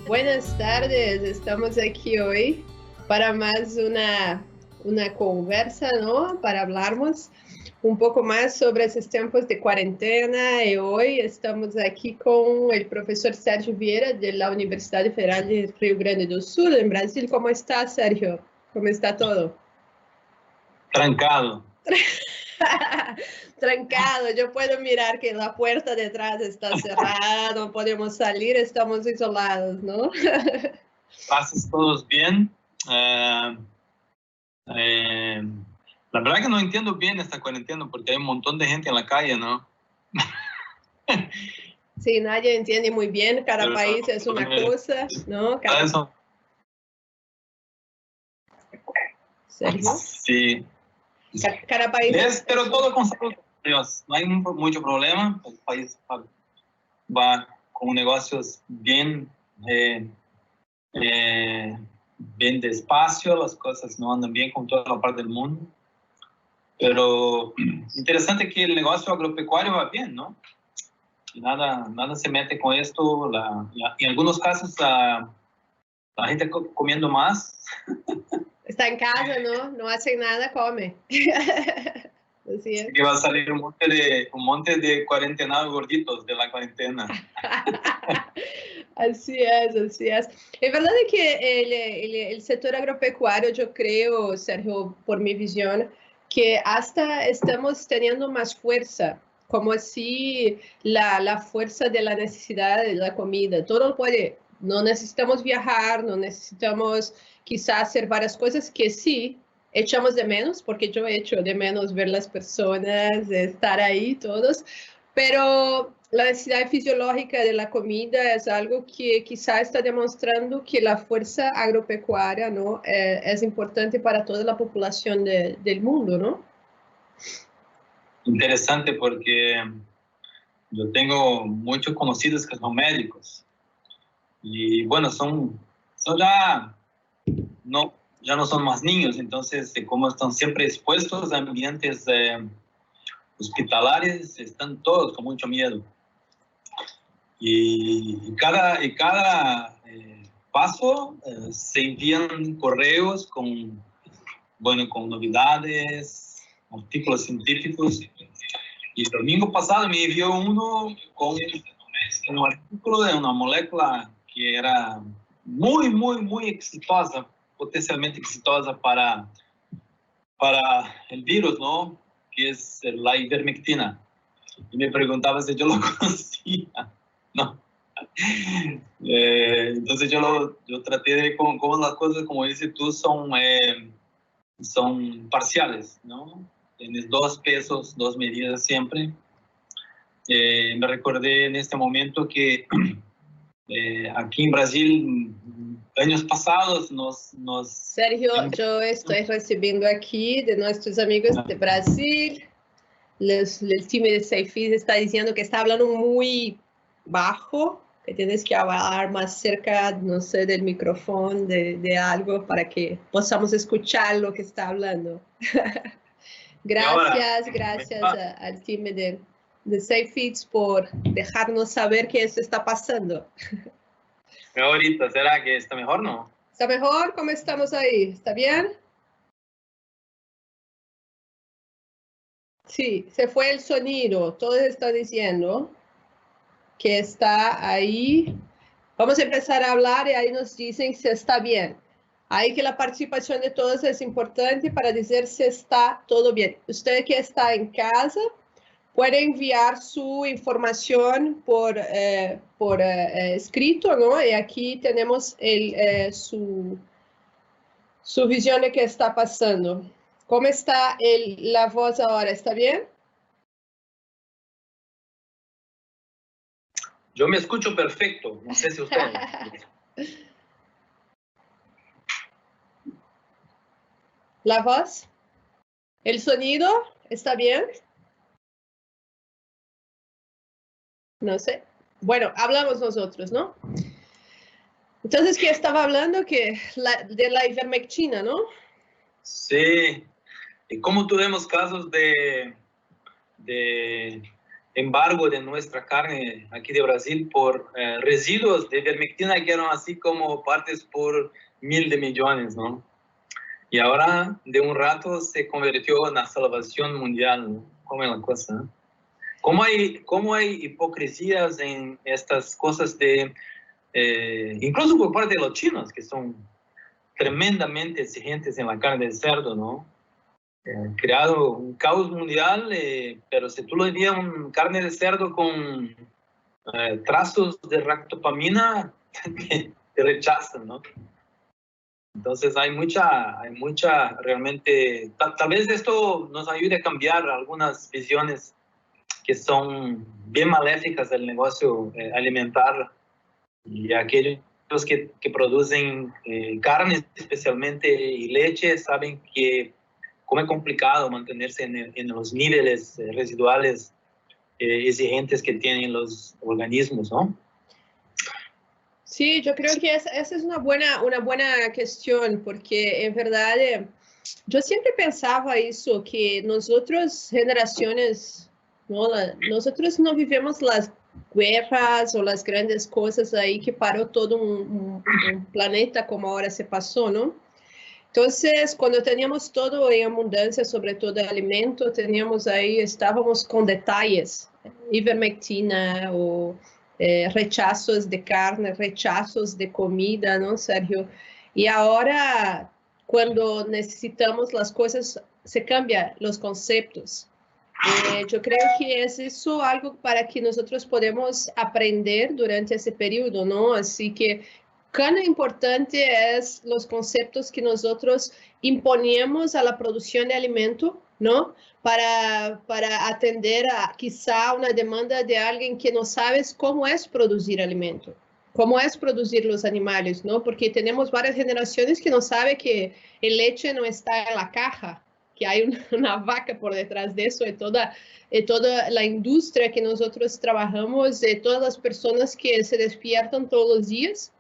Buenas tardes, estamos aquí hoy para más una conversa, ¿no? Para hablarmos un poco más sobre esos tiempos de cuarentena y hoy estamos aquí con el profesor Sérgio Vieira de la Universidad Federal de Rio Grande do Sul, en Brasil. ¿Cómo está, Sérgio? ¿Cómo está todo? Trancado. Trancado, yo puedo mirar que la puerta de atrás está cerrada, no podemos salir, estamos isolados, ¿no? ¿Pasas todos bien? La verdad que no entiendo bien esta cuarentena porque hay un montón de gente en la calle, ¿no? Sí, nadie entiende muy bien, cada Pero, país es una cosa, ¿no? ¿Sergio? Sí. Cada país Pero todo con salud, Dios. No hay mucho problema. El país va con negocios bien, bien despacio, las cosas no andan bien con toda la parte del mundo. Pero interesante que el negocio agropecuario va bien, ¿no? Y nada se mete con esto. En algunos casos la gente comiendo más. está en casa, ¿no? No hace nada, come. Así es. Así que va a salir un monte de cuarentenados gorditos de la cuarentena. Así es, así es. Es verdad que el sector agropecuario, yo creo, Sergio, por mi visión, que hasta estamos teniendo más fuerza, como si la fuerza de la necesidad de la comida, todo puede, no necesitamos viajar, no necesitamos quizás hacer varias cosas que sí echamos de menos, porque yo echo de menos ver las personas, estar ahí todos, pero la necesidad fisiológica de la comida es algo que quizá está demostrando que la fuerza agropecuaria, ¿no? Es importante para toda la población del mundo, ¿no? Interesante porque yo tengo muchos conocidos que son médicos y bueno, ya no son más niños, entonces como están siempre expuestos a ambientes hospitalarios, están todos con mucho miedo. Y cada paso se envían correos con novedades, artículos científicos. Y el domingo pasado me envió uno con un artículo de una molécula que era muy exitosa, potencialmente exitosa para el virus, ¿no? Que es la ivermectina. Y me preguntaba si yo lo conocía, ¿no? Entonces yo traté de cómo las cosas, como dices tú, son parciales, ¿no? Tienes dos pesos, dos medidas siempre. Me recordé en este momento que aquí en Brasil, años pasados, Sergio, yo estoy recibiendo aquí de nuestros amigos de Brasil, el time de Seifis está diciendo que está hablando muy bajo, que tienes que hablar más cerca, no sé, del micrófono, de algo, para que podamos escuchar lo que está hablando. Gracias al time de Seifis por dejarnos saber que esto está pasando. Ahorita, ¿será que está mejor, no? ¿Está mejor? ¿Cómo estamos ahí? ¿Está bien? Sí, se fue el sonido. Todos están diciendo que está ahí. Vamos a empezar a hablar y ahí nos dicen si está bien. Ahí que la participación de todos es importante para decir si está todo bien. Usted que está en casa puede enviar su información por escrito, ¿no? Y aquí tenemos su visión de qué está pasando. ¿Cómo está la voz ahora? ¿Está bien? Yo me escucho perfecto, no sé si usted. ¿La voz? ¿El sonido? ¿Está bien? No sé. Bueno, hablamos nosotros, ¿no? Entonces, ¿qué estaba hablando? De la ivermectina, ¿no? Sí. Y como tuvimos casos de embargo de nuestra carne aquí de Brasil por residuos de ivermectina que eran así como partes por 1.000 de millones, ¿no? Y ahora, de un rato, se convirtió en la salvación mundial, ¿no? ¿Cómo es la cosa? ¿No? ¿Cómo hay hipocresías en estas cosas de, incluso por parte de los chinos, que son tremendamente exigentes en la carne de cerdo, ¿no? Creado un caos mundial, pero si tú le envías un carne de cerdo con trazos de ractopamina, te rechazan, ¿no? Entonces hay mucha realmente, tal vez esto nos ayude a cambiar algunas visiones que son bien maléficas del negocio alimentar, y aquellos que producen carne especialmente y leche saben que cómo es complicado mantenerse en los niveles residuales exigentes que tienen los organismos, ¿no? Sí, yo creo que esa es una buena cuestión, porque en verdad yo siempre pensaba eso, que nosotros, generaciones, ¿no? Nosotros no vivimos las guerras o las grandes cosas ahí que paró todo un planeta como ahora se pasó, ¿no? Entonces, cuando teníamos todo en abundancia, sobre todo alimento, teníamos ahí, estábamos con detalles, ivermectina o rechazos de carne, rechazos de comida, ¿no, Sergio? Y ahora, cuando necesitamos las cosas, se cambian los conceptos. Yo creo que es eso algo para que nosotros podemos aprender durante ese periodo, ¿no? Así que cuán importante es los conceptos que nosotros imponemos a la producción de alimento, ¿no? Para atender a quizá una demanda de alguien que no sabes cómo es producir alimento, cómo es producir los animales, ¿no? Porque tenemos varias generaciones que no saben que el leche no está en la caja, que hay una vaca por detrás de eso, y toda la industria que nosotros trabajamos, de todas las personas que se despiertan todos los días.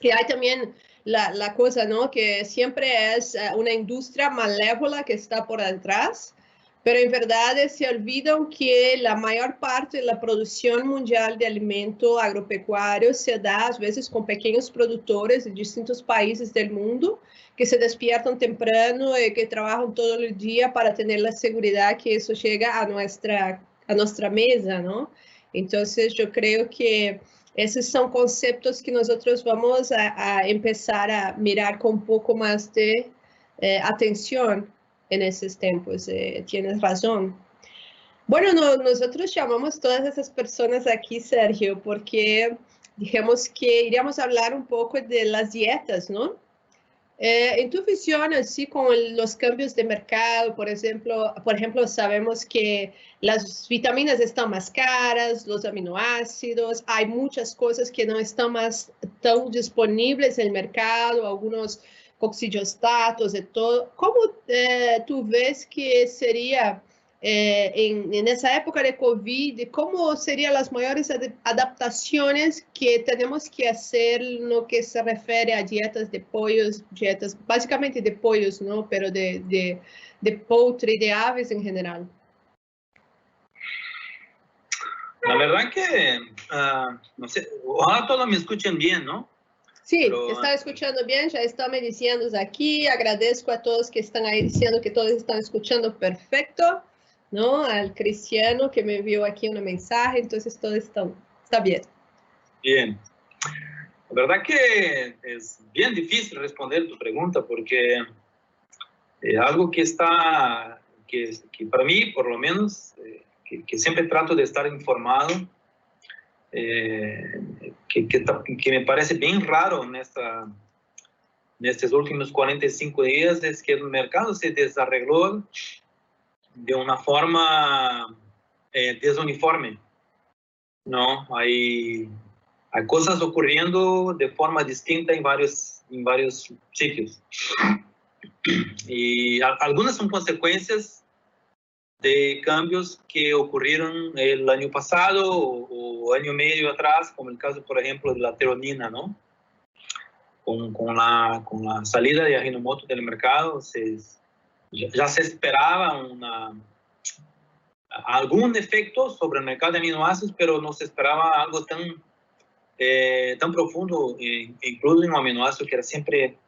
Que hay también la cosa, ¿no? Que siempre es una industria malévola que está por detrás, pero en verdad se olvidan que la mayor parte de la producción mundial de alimento agropecuario se da a veces con pequeños productores de distintos países del mundo que se despiertan temprano y que trabajan todo el día para tener la seguridad que eso llega a nuestra mesa, ¿no? Entonces yo creo que esos son conceptos que nosotros vamos a empezar a mirar con un poco más de atención en esos tiempos. Tienes razón. Bueno, nosotros llamamos todas esas personas aquí, Sergio, porque dijimos que iríamos a hablar un poco de las dietas, ¿no? En tu visión, así con los cambios de mercado, por ejemplo, sabemos que las vitaminas están más caras, los aminoácidos, hay muchas cosas que no están más tan disponibles en el mercado, algunos coccidiostatos y todo. ¿Cómo tú ves que sería en esa época de COVID, cómo serían las mayores adaptaciones que tenemos que hacer en lo que se refiere a dietas de pollos, dietas básicamente de pollos, ¿no? Pero de poultry, de aves en general? La verdad que, no sé, ojalá todos me escuchen bien, ¿no? Sí, pero, está escuchando bien, ya están me diciendo aquí, agradezco a todos que están ahí diciendo que todos están escuchando perfecto, ¿no? Al Cristiano que me envió aquí un mensaje, entonces todo está bien. Bien. La verdad que es bien difícil responder tu pregunta porque algo que está, que para mí por lo menos, que siempre trato de estar informado, que me parece bien raro en estos últimos 45 días, es que el mercado se desarregló de una forma desuniforme, ¿no? Hay cosas ocurriendo de forma distinta en varios sitios. Y algunas son consecuencias de cambios que ocurrieron el año pasado o año y medio atrás, como el caso, por ejemplo, de la teronina, ¿no? Con la salida de Ajinomoto del mercado, ya se esperaba algún efecto sobre el mercado de aminoácidos, pero no se esperaba algo tan profundo, incluso en un aminoácido que era siempre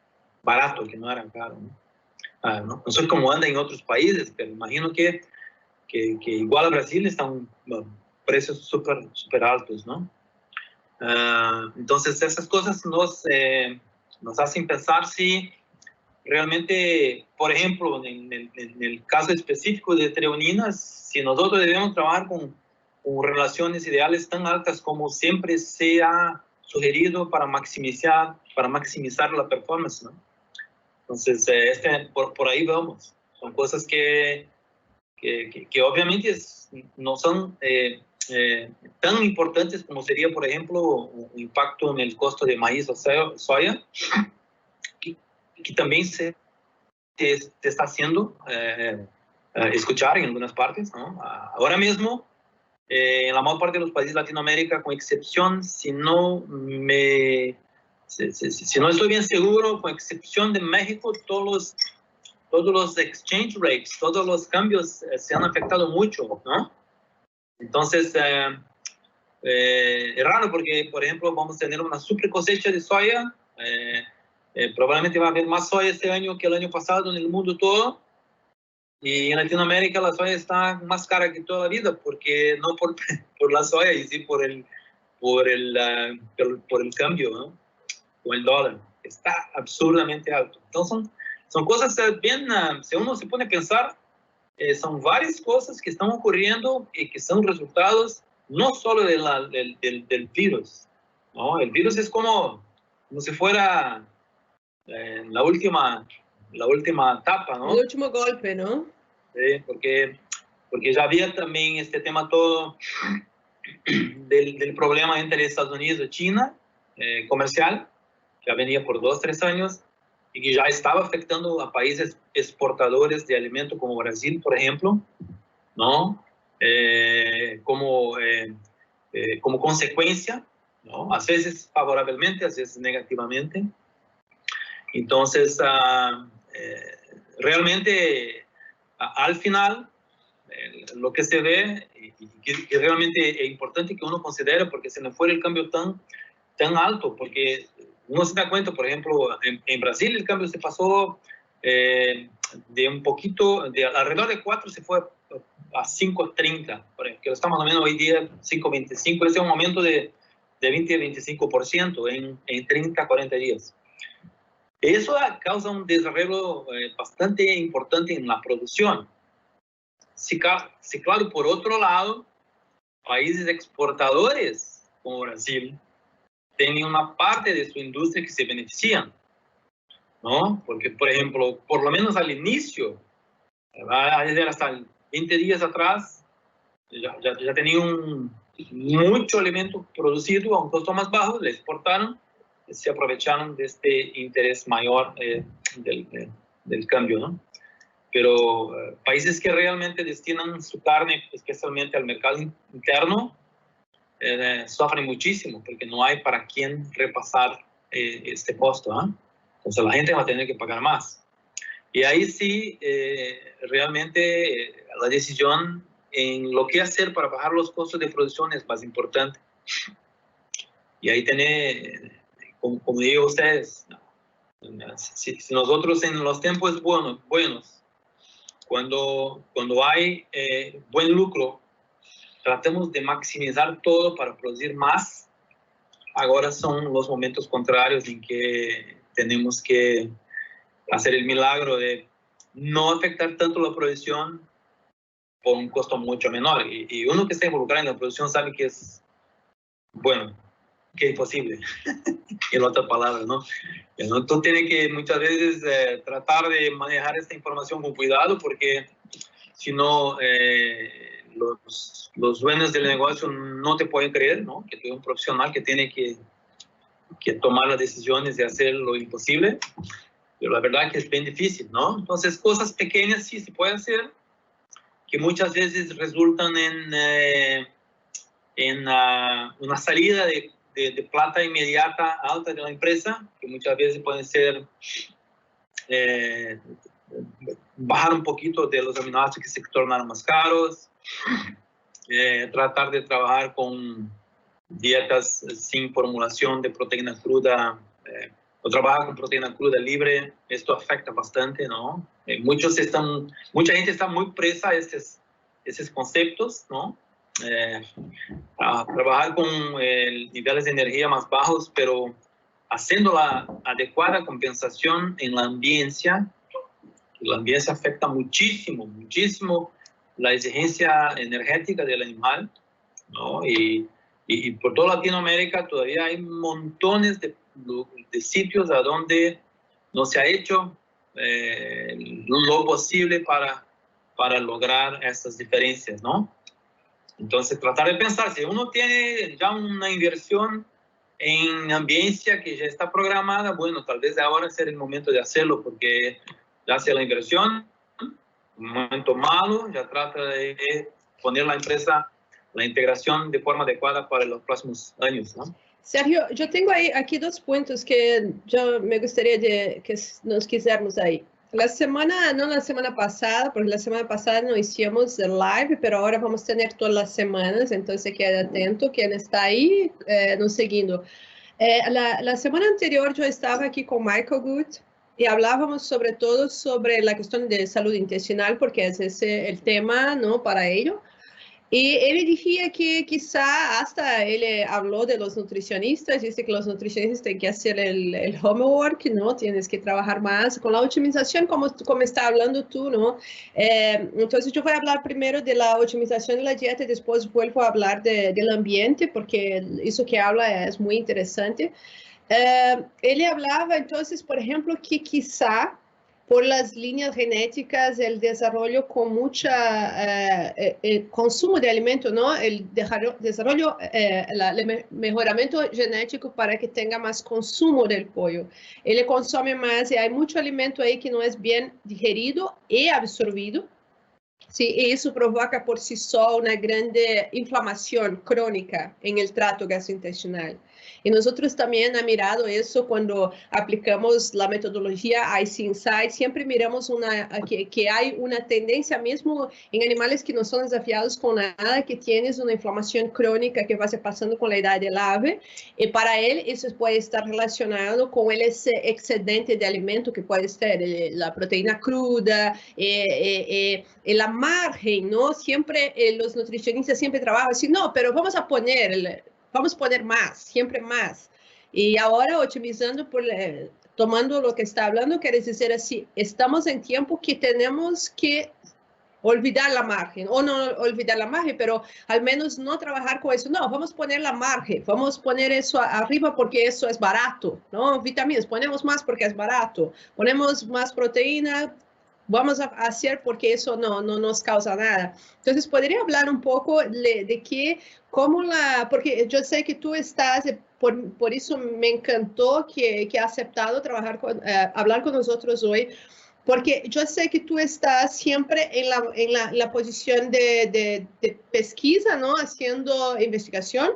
barato, que no era caro, ¿no? No sé cómo anda en otros países, pero imagino que igual a Brasil están precios súper altos, ¿no? Entonces esas cosas nos hacen pensar si realmente, por ejemplo, en el caso específico de treoninas, si nosotros debemos trabajar con relaciones ideales tan altas como siempre se ha sugerido para maximizar la performance, ¿no? Entonces, por ahí vamos. Son cosas que obviamente no son tan importantes como sería, por ejemplo, un impacto en el costo de maíz o soya, que también se está haciendo escuchar en algunas partes, ¿no? Ahora mismo, en la mayor parte de los países de Latinoamérica, con excepción, si no estoy bien seguro, con excepción de México, todos los exchange rates, todos los cambios se han afectado mucho, ¿no? Entonces, es raro porque, por ejemplo, vamos a tener una super cosecha de soya. Probablemente va a haber más soya este año que el año pasado en el mundo todo. Y en Latinoamérica la soya está más cara que toda la vida, porque no por la soya, y sí por el cambio, ¿no? O el dólar. Está absurdamente alto. Entonces, son cosas bien, si uno se pone a pensar, son varias cosas que están ocurriendo y que son resultados no solo del virus, ¿no? El virus es como si fuera la última etapa, ¿no? El último golpe, ¿no? Sí, porque ya había también este tema todo del problema entre Estados Unidos y China, comercial, que ya venía por 2 o 3 años, y que ya estaba afectando a países exportadores de alimentos como Brasil, por ejemplo, ¿no? Como consecuencia, ¿no? A veces favorablemente, a veces negativamente. Entonces, realmente, al final, lo que se ve, y que realmente es importante que uno considere, porque se nos fue el cambio tan alto, porque uno se da cuenta, por ejemplo, en Brasil el cambio se pasó de un poquito, de alrededor de 4 se fue a 5.30, que lo estamos viendo hoy día 5.25, ese es un aumento de 20-25% en 30-40 días. Eso causa un desarrollo bastante importante en la producción. Sí, claro, por otro lado, países exportadores como Brasil tienen una parte de su industria que se benefician, ¿no? Porque, por ejemplo, por lo menos al inicio, hasta 20 días atrás, ya tenían mucho alimento producido a un costo más bajo, le exportaron, se aprovecharon de este interés mayor del cambio, ¿no? Pero países que realmente destinan su carne especialmente al mercado interno sufren muchísimo porque no hay para quién repasar este costo, ¿eh? Entonces la gente va a tener que pagar más. Y ahí sí, realmente la decisión en lo que hacer para bajar los costos de producción es más importante. Y ahí tiene, como digo ustedes, si nosotros en los tiempos buenos, cuando hay buen lucro, tratemos de maximizar todo para producir más. Ahora son los momentos contrarios en que tenemos que hacer el milagro de no afectar tanto la producción por un costo mucho menor. Y uno que está involucrado en la producción sabe que es, bueno, que es imposible, en otras palabras, ¿no? Tú tienes que muchas veces tratar de manejar esta información con cuidado, porque si no, los dueños del negocio no te pueden creer, ¿no? Que tú eres un profesional que tiene que tomar las decisiones de hacer lo imposible, pero la verdad que es bien difícil, ¿no? Entonces, cosas pequeñas sí se pueden hacer, que muchas veces resultan en una salida de plata inmediata alta de la empresa, que muchas veces pueden ser bajar un poquito de los aminoácidos que se tornaron más caros, tratar de trabajar con dietas sin formulación de proteína cruda, o trabajar con proteína cruda libre. Esto afecta bastante, ¿no? Mucha gente está muy presa a esos conceptos, ¿no? A trabajar con niveles de energía más bajos, pero haciendo la adecuada compensación en la ambiencia. La ambiencia afecta muchísimo la exigencia energética del animal, ¿no? Y por toda Latinoamérica todavía hay montones de sitios a donde no se ha hecho lo posible para lograr estas diferencias, ¿no? Entonces, tratar de pensar, si uno tiene ya una inversión en ambiencia que ya está programada, bueno, tal vez ahora sea el momento de hacerlo, porque ya hace la inversión, un momento malo, ya trata de poner la empresa, la integración de forma adecuada para los próximos años, ¿no? Sergio, yo tengo aquí 2 puntos que yo me gustaría que nos quisiéramos ahí. No la semana pasada, porque la semana pasada no hicimos el live, pero ahora vamos a tener todas las semanas, entonces quede atento quien está ahí nos siguiendo. La semana anterior yo estaba aquí con Michael Good y hablábamos sobre todo sobre la cuestión de salud intestinal, porque es ese el tema, ¿no? Para ello. Y él decía que quizá hasta él habló de los nutricionistas, dice que los nutricionistas tienen que hacer el homework, ¿no? Tienes que trabajar más con la optimización, como está hablando tú, ¿no? Entonces yo voy a hablar primero de la optimización de la dieta y después vuelvo a hablar del ambiente, porque eso que habla es muy interesante. Él hablaba entonces, por ejemplo, que quizá por las líneas genéticas, el desarrollo con mucha consumo de alimento, ¿no? El desarrollo, el mejoramiento genético para que tenga más consumo del pollo. Él consume más y hay mucho alimento ahí que no es bien digerido y absorbido. Sí, y eso provoca por sí solo una grande inflamación crónica en el trato gastrointestinal. Y nosotros también hemos mirado eso cuando aplicamos la metodología IC Insight. Siempre miramos que hay una tendencia mismo en animales que no son desafiados con nada, que tienes una inflamación crónica que va pasando con la edad del ave. Y para él eso puede estar relacionado con ese excedente de alimento que puede ser la proteína cruda, la margen, ¿no? Siempre los nutricionistas siempre trabajan así, no, pero vamos a poner más, siempre más. Y ahora optimizando, tomando lo que está hablando, quiere decir así, estamos en tiempo que tenemos que olvidar la margen, o no olvidar la margen, pero al menos no trabajar con eso. No, vamos a poner la margen, vamos a poner eso arriba porque eso es barato, ¿no? Vitaminas, ponemos más porque es barato, ponemos más proteína, vamos a hacer porque eso no nos causa nada. Entonces, ¿podría hablar un poco de que, porque yo sé que tú estás, por eso me encantó que ha aceptado hablar con nosotros hoy, porque yo sé que tú estás siempre en la posición de pesquisa, ¿no? Haciendo investigación,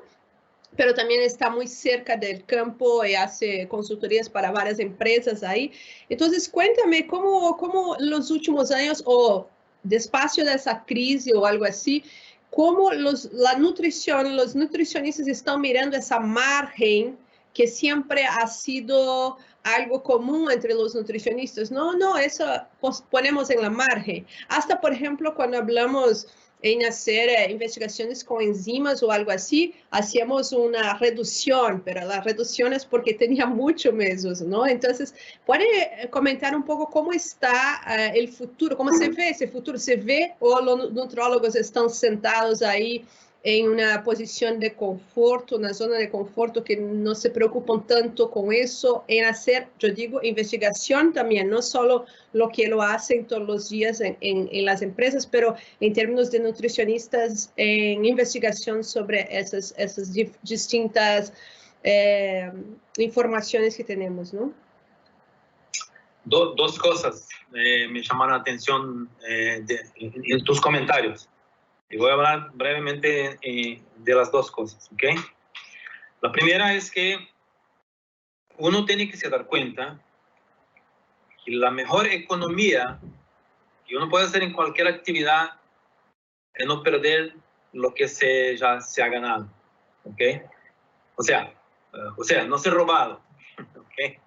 pero también está muy cerca del campo y hace consultorías para varias empresas ahí. Entonces, cuéntame cómo los últimos años o despacio de esa crisis o algo así, cómo la nutrición, los nutricionistas están mirando esa margen que siempre ha sido algo común entre los nutricionistas. No, eso ponemos en la margen. Hasta, por ejemplo, cuando hablamos en hacer investigaciones con enzimas o algo así, hacíamos una reducción, pero la reducción es porque tenía mucho mesos, ¿no? Entonces, ¿puede comentar un poco cómo está el futuro? ¿Cómo se ve ese futuro? ¿Se ve o los nutrólogos están sentados ahí en una posición de confort, una zona de confort que no se preocupan tanto con eso, en hacer, yo digo, investigación también, no solo lo que lo hacen todos los días en las empresas, pero en términos de nutricionistas, en investigación sobre esas distintas informaciones que tenemos, ¿no? Dos cosas me llamaron la atención en tus comentarios. Y voy a hablar brevemente de las dos cosas, ¿ok? La primera es que uno tiene que se dar cuenta que la mejor economía Y uno puede hacer en cualquier actividad de no perder lo que ya se ha ganado. ¿Ok? O sea, no ser robado. ¿Ok?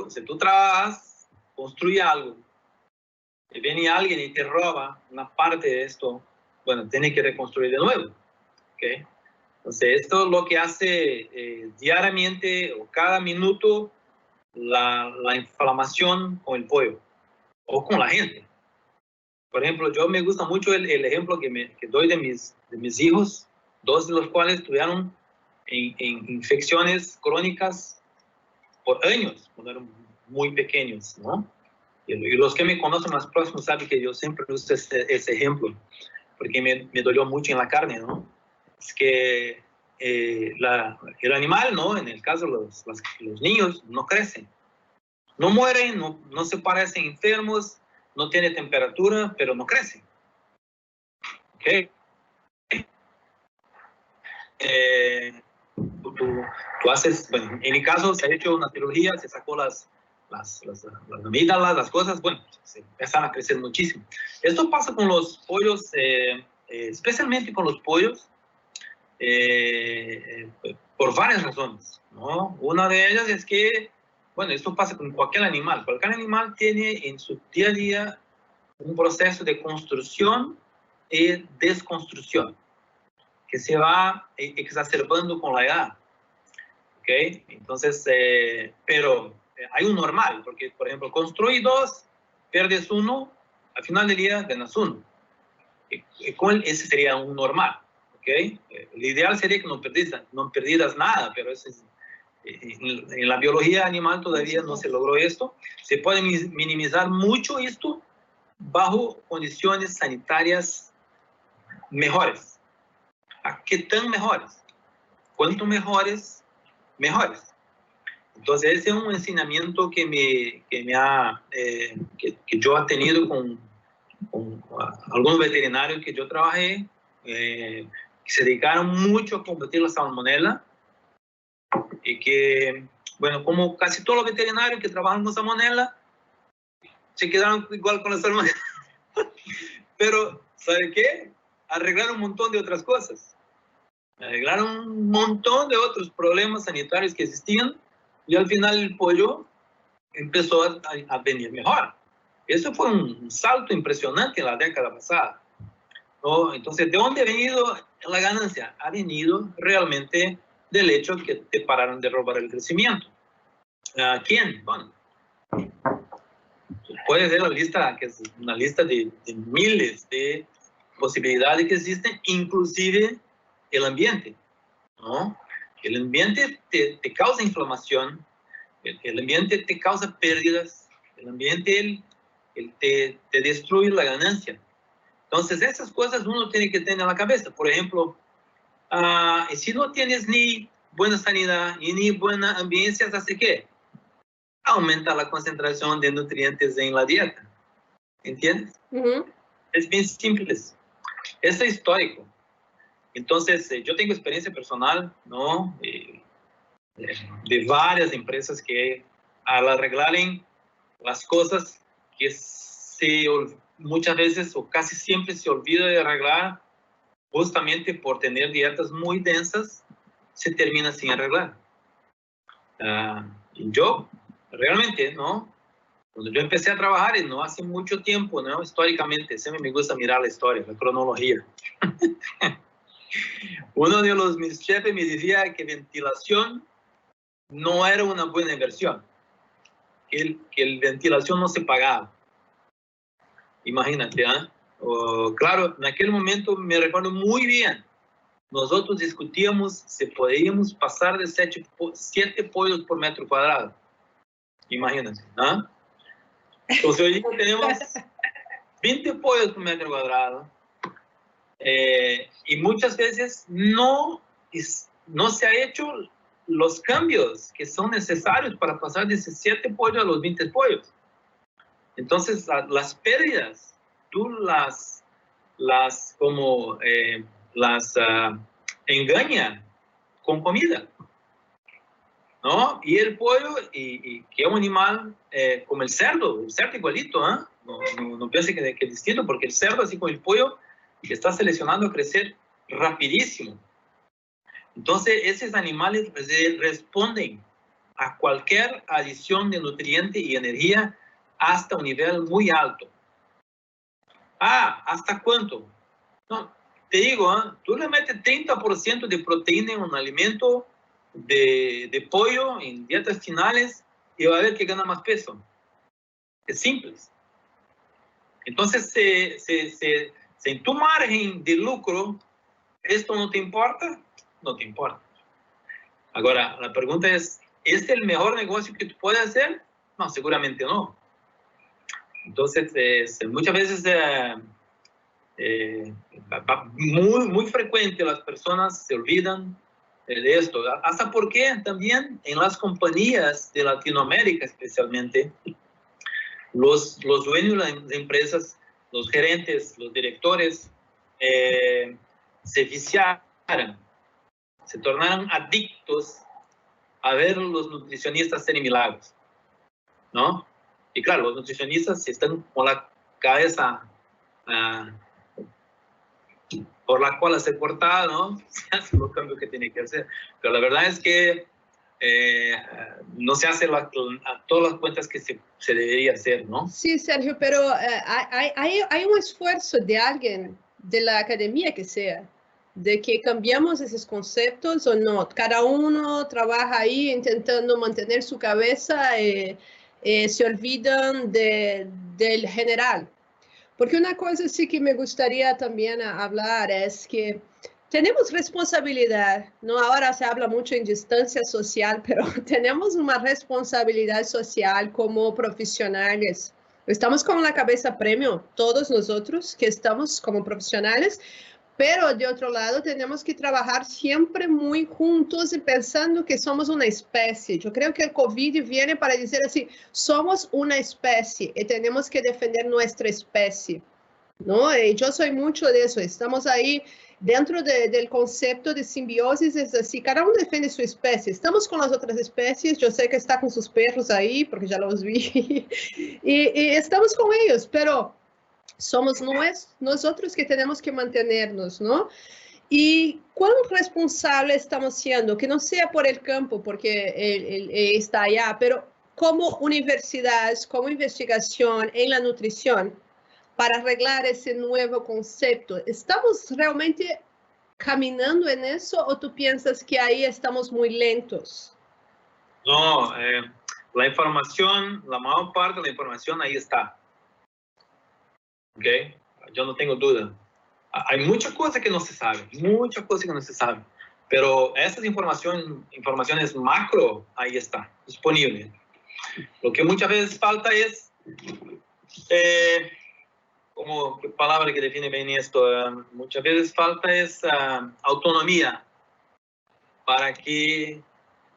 Si tú trabajas, construye algo, y viene alguien y te roba una parte de esto, bueno, tiene que reconstruir de nuevo. ¿Ok? Entonces, esto es lo que hace diariamente o cada minuto la inflamación con el pollo o con la gente. Por ejemplo, yo me gusta mucho el ejemplo que doy de mis hijos, dos de los cuales tuvieron en infecciones crónicas por años, cuando eran muy pequeños, ¿no? Y los que me conocen más próximos saben que yo siempre uso ese ejemplo, porque me dolió mucho en la carne, ¿no? Es que el animal, ¿no? En el caso de los niños, no crecen. No mueren, no se parecen enfermos, no tienen temperatura, pero no crecen. ¿Ok? Tú haces, bueno, en mi caso se ha hecho una cirugía, se sacó las amígdalas, las cosas, bueno, se empiezan a crecer muchísimo. Esto pasa con los pollos, especialmente con los pollos, por varias razones, ¿no? Una de ellas es que, bueno, esto pasa con cualquier animal. Cualquier animal tiene en su día a día un proceso de construcción y desconstrucción que se va exacerbando con la edad. ¿Ok? Entonces, pero hay un normal, porque, por ejemplo, construir dos, pierdes uno, al final del día ganas uno. Ese sería un normal. ¿Ok? El ideal sería que no perdieras nada, pero en la biología animal todavía no se logró esto. Se puede minimizar mucho esto bajo condiciones sanitarias mejores. ¿A qué tan mejores? Cuanto mejores, mejores. Entonces, ese es un enseñamiento que yo he tenido con algunos veterinarios que yo trabajé, que se dedicaron mucho a combatir la salmonela, y que, bueno, como casi todos los veterinarios que trabajan con salmonela, se quedaron igual con la salmonela. Pero, ¿sabe qué? Arreglaron un montón de otras cosas. Arreglaron un montón de otros problemas sanitarios que existían, y al final el pollo empezó a venir mejor. Eso fue un salto impresionante en la década pasada, ¿no? Entonces, ¿de dónde ha venido la ganancia? Ha venido realmente del hecho que te pararon de robar el crecimiento. ¿Quién? Bueno, puedes ver la lista, que es una lista de miles de posibilidades que existen, inclusive el ambiente, ¿no? El ambiente te causa inflamación, el ambiente te causa pérdidas, el ambiente te destruye la ganancia. Entonces, esas cosas uno tiene que tener en la cabeza. Por ejemplo, si no tienes ni buena sanidad y ni buena ambiente, ¿hace qué? Aumenta la concentración de nutrientes en la dieta. ¿Entiendes? Es bien simple. Esto es histórico. Entonces, yo tengo experiencia personal, ¿no? De varias empresas que al arreglar las cosas que muchas veces o casi siempre se olvida de arreglar, justamente por tener dietas muy densas, se termina sin arreglar. Yo, realmente, ¿no? Cuando yo empecé a trabajar, y no hace mucho tiempo, ¿no? Históricamente, siempre me gusta mirar la historia, la cronología. Uno de mis jefes me decía que ventilación no era una buena inversión, que el ventilación no se pagaba. Imagínate, ¿eh? Claro, en aquel momento me recuerdo muy bien, nosotros discutíamos si podíamos pasar de 7 pollos por metro cuadrado. Imagínate, ¿eh? Entonces hoy tenemos 20 pollos por metro cuadrado, y muchas veces no se ha hecho los cambios que son necesarios para pasar de 7 pollos a los 20 pollos. Entonces, las pérdidas, tú las engañas con comida, ¿no? Y el pollo, y que es un animal como el cerdo igualito, ¿eh? no piense que es distinto, porque el cerdo, así como el pollo, está seleccionando a crecer rapidísimo. Entonces, esos animales responden a cualquier adición de nutriente y energía hasta un nivel muy alto. ¿Hasta cuánto? No, te digo, tú le metes 30% de proteína en un alimento de pollo en dietas finales y va a ver que gana más peso. Es simple. Entonces, si en tu margen de lucro esto no te importa, no te importa. Ahora, la pregunta es el mejor negocio que tú puedes hacer? No, seguramente no. Entonces, muchas veces muy frecuente las personas se olvidan de esto. Hasta porque también en las compañías de Latinoamérica especialmente, los dueños de empresas, los gerentes, los directores, se viciaron, se tornaron adictos a ver a los nutricionistas hacer milagros, ¿no? Y claro, los nutricionistas están con la cabeza por la cual hacer cortada, ¿no? Se hace los cambios que tiene que hacer. Pero la verdad es que no se hace todas las cuentas que se debería hacer, ¿no? Sí, Sergio, pero hay un esfuerzo de alguien de la academia que sea, de que cambiamos esos conceptos o no. Cada uno trabaja ahí intentando mantener su cabeza, se olvidan del general. Porque una cosa sí que me gustaría también hablar es que tenemos responsabilidad, ¿no? Ahora se habla mucho en distancia social, pero tenemos una responsabilidad social como profesionales. Estamos con la cabeza premio, todos nosotros que estamos como profesionales, pero de otro lado tenemos que trabajar siempre muy juntos y pensando que somos una especie. Yo creo que el COVID viene para decir así, somos una especie y tenemos que defender nuestra especie, ¿no? Y yo soy mucho de eso, estamos ahí dentro del concepto de simbiosis, es así, cada uno defiende su especie, estamos con las otras especies, yo sé que está con sus perros ahí, porque ya los vi, y estamos con ellos, pero somos nosotros que tenemos que mantenernos, ¿no? Y cuán responsable estamos siendo, que no sea por el campo, porque él está allá, pero como universidades, como investigación en la nutrición, para arreglar ese nuevo concepto. ¿Estamos realmente caminando en eso o tú piensas que ahí estamos muy lentos? No, la información, la mayor parte de la información ahí está. ¿Ok? Yo no tengo duda. Hay muchas cosas que no se saben, pero esas informaciones macro, ahí está, disponible. Lo que muchas veces falta es, como palabra que define bien esto, muchas veces falta es autonomía para que,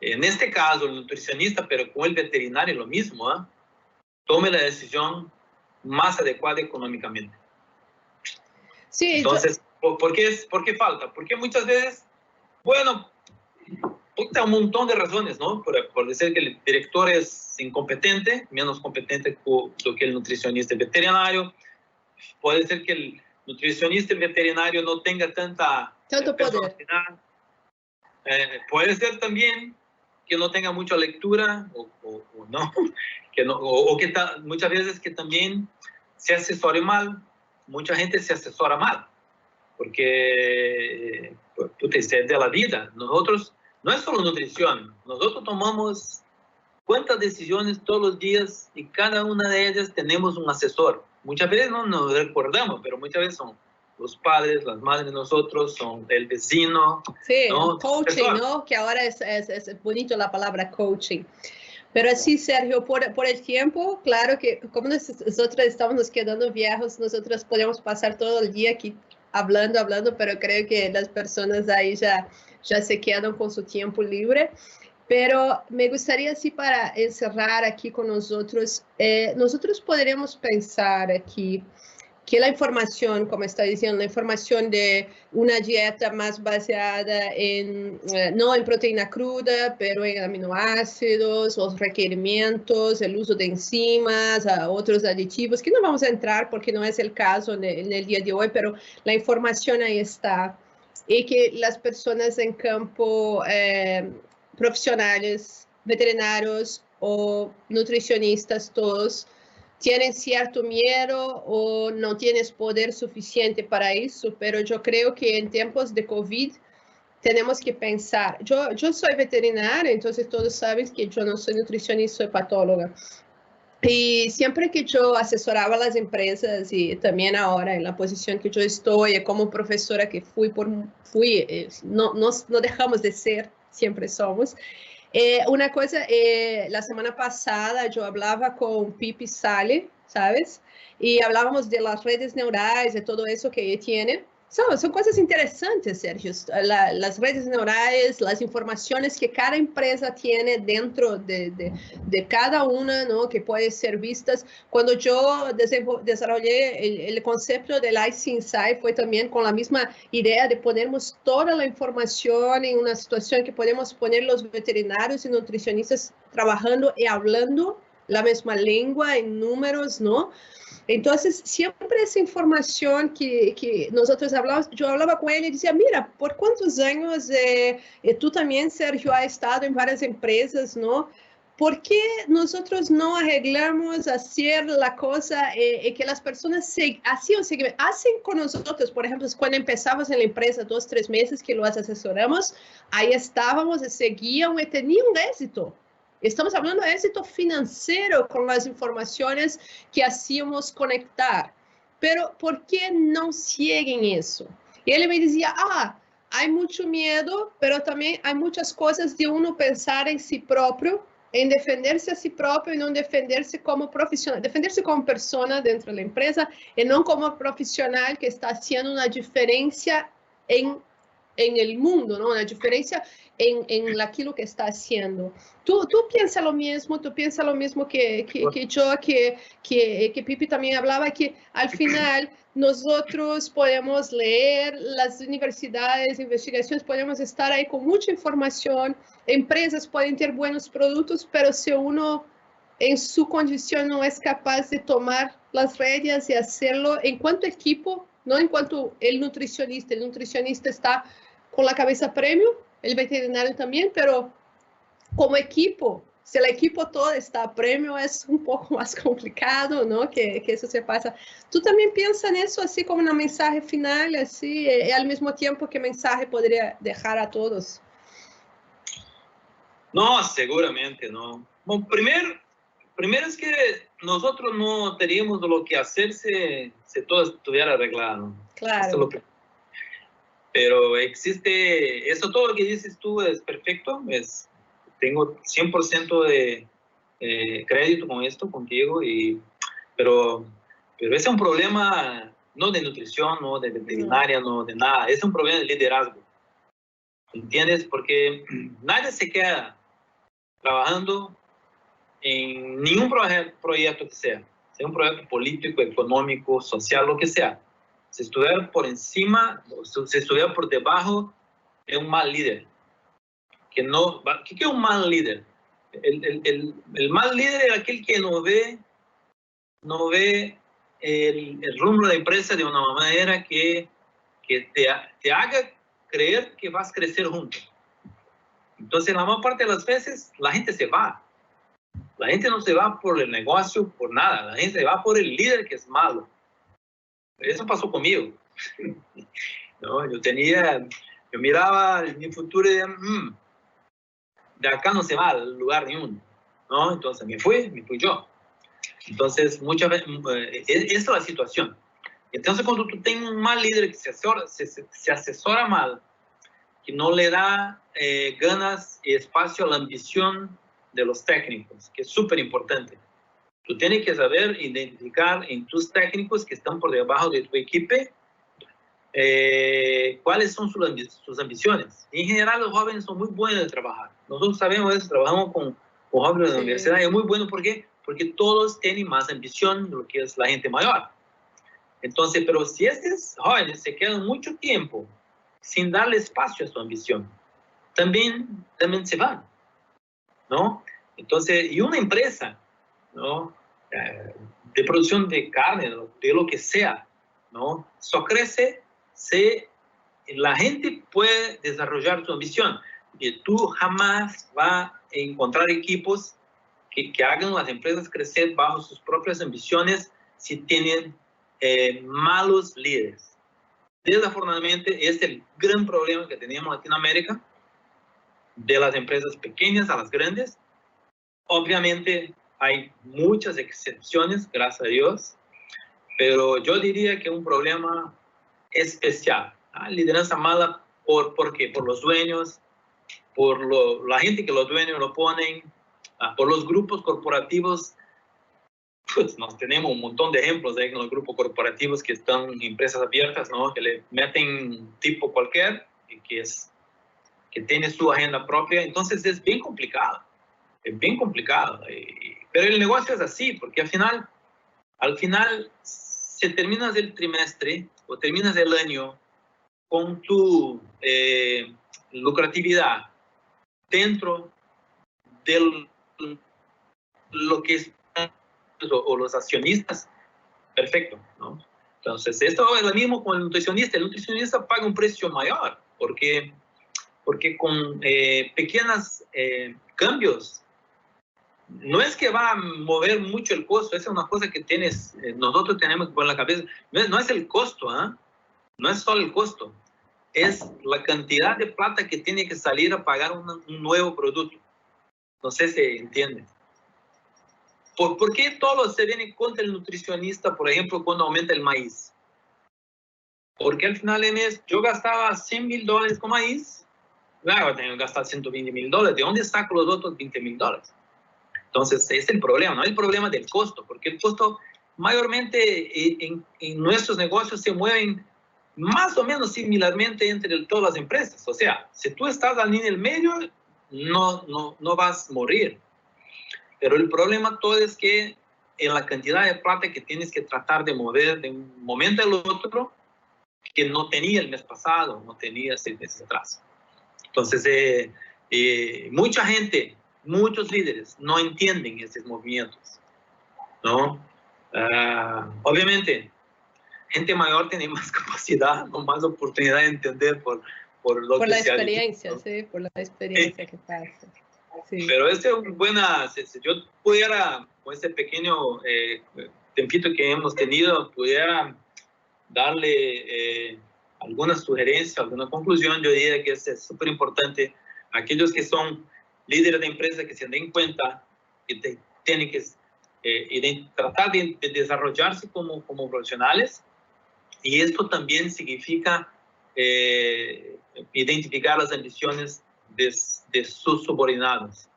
en este caso, el nutricionista, pero con el veterinario lo mismo, tome la decisión más adecuada económicamente. Sí, entonces, ¿por qué falta? Porque muchas veces, bueno, hay un montón de razones, ¿no? Por decir que el director es incompetente, menos competente que el nutricionista veterinario. Puede ser que el nutricionista veterinario no tenga tanto poder. Puede ser también que no tenga mucha lectura o no, que muchas veces que también se asesore mal. Mucha gente se asesora mal, porque es de la vida. Nosotros, no es solo nutrición, nosotros tomamos cuántas decisiones todos los días y cada una de ellas tenemos un asesor. Muchas veces no nos recordamos, pero muchas veces son los padres, las madres de nosotros, son el vecino. Sí, ¿no? coaching, ¿no? Que ahora es bonito la palabra coaching. Pero sí, Sergio, por el tiempo, claro que como nosotros estamos nos quedando viejos, nosotros podemos pasar todo el día aquí hablando, pero creo que las personas ahí ya se quedan con su tiempo libre. Pero me gustaría, así para encerrar aquí con nosotros, nosotros podríamos pensar aquí que la información, como está diciendo, la información de una dieta más basada en, no en proteína cruda, pero en aminoácidos, los requerimientos, el uso de enzimas, otros aditivos, que no vamos a entrar porque no es el caso en el día de hoy, pero la información ahí está. Y que las personas en campo, profesionales, veterinarios o nutricionistas, todos, tienen cierto miedo o no tienes poder suficiente para eso, pero yo creo que en tiempos de COVID tenemos que pensar. Yo soy veterinaria, entonces todos saben que yo no soy nutricionista, soy patóloga. Y siempre que yo asesoraba a las empresas y también ahora en la posición que yo estoy, como profesora que fui, no dejamos de ser, siempre somos. Una cosa, la semana pasada yo hablaba con Pipi Sale, ¿sabes? Y hablábamos de las redes neurales, de todo eso que tiene. Son cosas interesantes, Sergio. Las redes neurales, las informaciones que cada empresa tiene dentro de cada una, ¿no? Que pueden ser vistas. Cuando yo desarrollé el concepto del IC Insight, fue también con la misma idea de ponernos toda la información en una situación que podemos poner los veterinarios y nutricionistas trabajando y hablando la misma lengua en números, ¿no? Entonces, siempre esa información que nosotros hablamos, yo hablaba con él y decía, mira, ¿por cuántos años tú también, Sergio, has estado en varias empresas, ¿no? ¿Por qué nosotros no arreglamos hacer la cosa que las personas hacen con nosotros? Por ejemplo, cuando empezamos en la empresa 2, 3 meses que los asesoramos, ahí estábamos y seguían y tenían un éxito. Estamos hablando de éxito financiero con las informaciones que hacíamos conectar. Pero ¿por qué no siguen eso? Y él me decía, hay mucho miedo, pero también hay muchas cosas de uno pensar en sí propio, en defenderse a sí propio y no defenderse como profesional, defenderse como persona dentro de la empresa y no como profesional que está haciendo una diferencia en el mundo, ¿no? Una diferencia en aquello que está haciendo. ¿Tú piensas lo mismo? ¿Tú piensas lo mismo que yo, que Pipi también hablaba, que al final nosotros podemos leer las universidades, investigaciones, podemos estar ahí con mucha información, empresas pueden tener buenos productos, pero si uno en su condición no es capaz de tomar las riendas y hacerlo en cuanto equipo, no en cuanto el nutricionista está con la cabeza premium, el veterinario también, pero como equipo, si el equipo todo está a premio, es un poco más complicado, ¿no? Que eso se pasa. ¿Tú también piensas en eso, así como un mensaje final, así, y al mismo tiempo, qué mensaje podría dejar a todos? No, seguramente no. Bueno, primero es que nosotros no teníamos lo que hacer si todo estuviera arreglado. Claro. Eso es lo que... Pero existe, eso todo lo que dices tú es perfecto, tengo 100% de crédito con esto, contigo, pero ese es un problema no de nutrición, no de veterinaria, no de nada, es un problema de liderazgo, ¿entiendes? Porque nadie se queda trabajando en ningún proyecto que sea un proyecto político, económico, social, lo que sea. Si estuviera por encima, si estuviera por debajo, es un mal líder. ¿Qué es un mal líder? El mal líder es aquel que no ve el rumbo de la empresa de una manera que te haga creer que vas a crecer juntos. Entonces, la mayor parte de las veces, la gente se va. La gente no se va por el negocio, por nada. La gente se va por el líder que es malo. Eso pasó conmigo. ¿No? Yo miraba mi futuro y decía, de acá no se va a lugar ninguno, ¿no? Entonces me fui yo. Entonces, muchas veces, esa es la situación. Entonces, cuando tú tienes un mal líder que se asesora mal, que no le da ganas y espacio a la ambición de los técnicos, que es súper importante. Tú tienes que saber identificar en tus técnicos que están por debajo de tu equipo cuáles son sus ambiciones. En general, los jóvenes son muy buenos de trabajar. Nosotros sabemos eso, trabajamos con jóvenes de la universidad y es muy bueno. ¿Por qué? Porque todos tienen más ambición de lo que es la gente mayor. Entonces, pero si estos jóvenes se quedan mucho tiempo sin darle espacio a su ambición, también se van, ¿no? Entonces, y una empresa, ¿no? De producción de carne, de lo que sea, ¿no? Solo crece si la gente puede desarrollar su ambición. Y tú jamás vas a encontrar equipos que hagan las empresas crecer bajo sus propias ambiciones si tienen malos líderes. Desafortunadamente, es el gran problema que tenemos en Latinoamérica, de las empresas pequeñas a las grandes. Obviamente, hay muchas excepciones, gracias a Dios, pero yo diría que un problema especial. Lideranza mala, ¿por qué? Por los dueños, por la gente que los dueños lo ponen, por los grupos corporativos. Pues nos tenemos un montón de ejemplos de los grupos corporativos que están en empresas abiertas, ¿no? Que le meten tipo cualquier y que tiene su agenda propia. Entonces es bien complicado, pero el negocio es así, porque al final se terminas el trimestre o terminas el año con tu lucratividad dentro de lo que es o los accionistas, perfecto, ¿no? Entonces, esto es lo mismo con el nutricionista paga un precio mayor, porque con pequeños cambios, no es que va a mover mucho el costo, esa es una cosa que nosotros tenemos que poner en la cabeza, no es el costo, no es solo el costo, es la cantidad de plata que tiene que salir a pagar un nuevo producto. No sé si entiende. ¿Por qué todos se vienen contra el nutricionista, por ejemplo, cuando aumenta el maíz? Porque al final del mes yo gastaba $100,000 con maíz, luego tengo que gastar $120,000. ¿De dónde saco los otros $20,000? Entonces, ese es el problema, no es el problema del costo, porque el costo mayormente en nuestros negocios se mueven más o menos similarmente entre todas las empresas. O sea, si tú estás al nivel medio, no vas a morir. Pero el problema todo es que en la cantidad de plata que tienes que tratar de mover de un momento al otro, que no tenía el mes pasado, no tenía 6 meses atrás. Entonces, mucha gente, muchos líderes no entienden esos movimientos, ¿no? Obviamente, gente mayor tiene más capacidad o más oportunidad de entender por lo por que la se experiencia, sí, por la experiencia que pasa. Sí. Pero es buena, si yo pudiera, con este pequeño tempito que hemos tenido, pudiera darle alguna sugerencia, alguna conclusión, yo diría que es súper importante. Aquellos que son líderes de empresa que se den cuenta que tienen que tratar de desarrollarse como profesionales, y esto también significa identificar las ambiciones de sus subordinados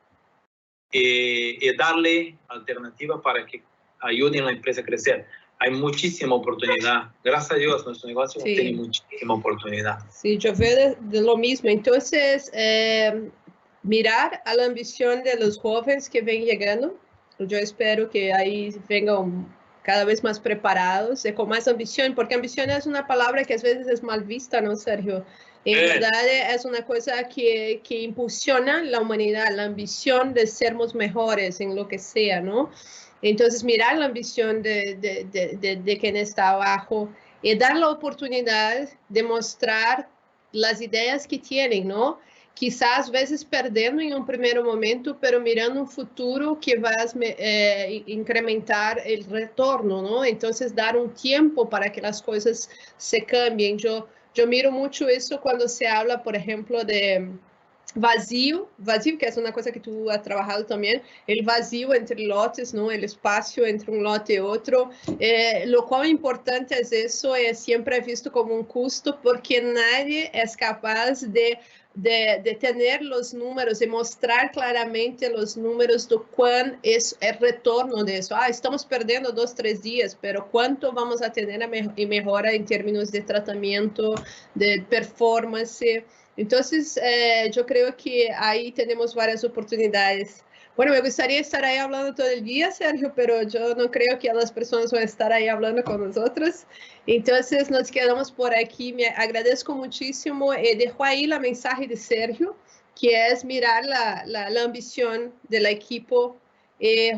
y darle alternativas para que ayuden a la empresa a crecer. Hay muchísima oportunidad. Gracias a Dios, nuestro negocio tiene muchísima oportunidad. Sí, yo veo de lo mismo. Entonces, mirar a la ambición de los jóvenes que ven llegando. Yo espero que ahí vengan cada vez más preparados, con más ambición, porque ambición es una palabra que a veces es mal vista, ¿no, Sergio? En verdad es una cosa que impulsiona la humanidad, la ambición de sermos mejores en lo que sea, ¿no? Entonces, mirar la ambición de quien está abajo y dar la oportunidad de mostrar las ideas que tienen, ¿no? Quizás a veces perdendo en un primer momento, pero mirando un futuro que va a incrementar el retorno, ¿no? Entonces, dar un tiempo para que las cosas se cambien. Yo miro mucho eso cuando se habla, por ejemplo, de vazio, que es una cosa que tú has trabajado también, el vacío entre lotes, ¿no? El espacio entre un lote y otro, lo cual importante es eso, es siempre visto como un costo, porque nadie es capaz de tener los números, de mostrar claramente los números de cuán es el retorno de eso. Estamos perdiendo 2, 3 días, pero ¿cuánto vamos a tener en mejora en términos de tratamiento, de performance? Entonces, yo creo que ahí tenemos varias oportunidades Bueno, me gustaría estar ahí hablando todo el día, Sergio, pero yo no creo que las personas van a estar ahí hablando con nosotros. Entonces, nos quedamos por aquí. Me agradezco muchísimo. Dejo ahí la mensaje de Sergio, que es mirar la ambición del equipo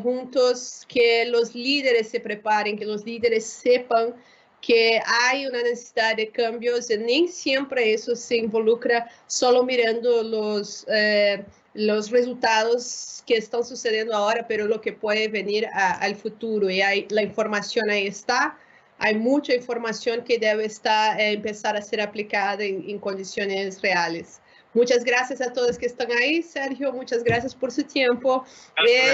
juntos, que los líderes se preparen, que los líderes sepan que hay una necesidad de cambios y ni siempre eso se involucra solo mirando los resultados que están sucediendo ahora, pero lo que puede venir al futuro. Y la información ahí está. Hay mucha información que debe empezar a ser aplicada en condiciones reales. Muchas gracias a todos que están ahí, Sergio. Muchas gracias por su tiempo.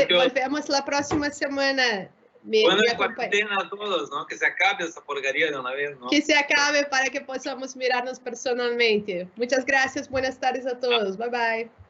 Volvemos la próxima semana. Buena cuarentena a todos, ¿no? Que se acabe esta porquería de una vez, ¿no? Que se acabe para que podamos mirarnos personalmente. Muchas gracias. Buenas tardes a todos. Bye, bye.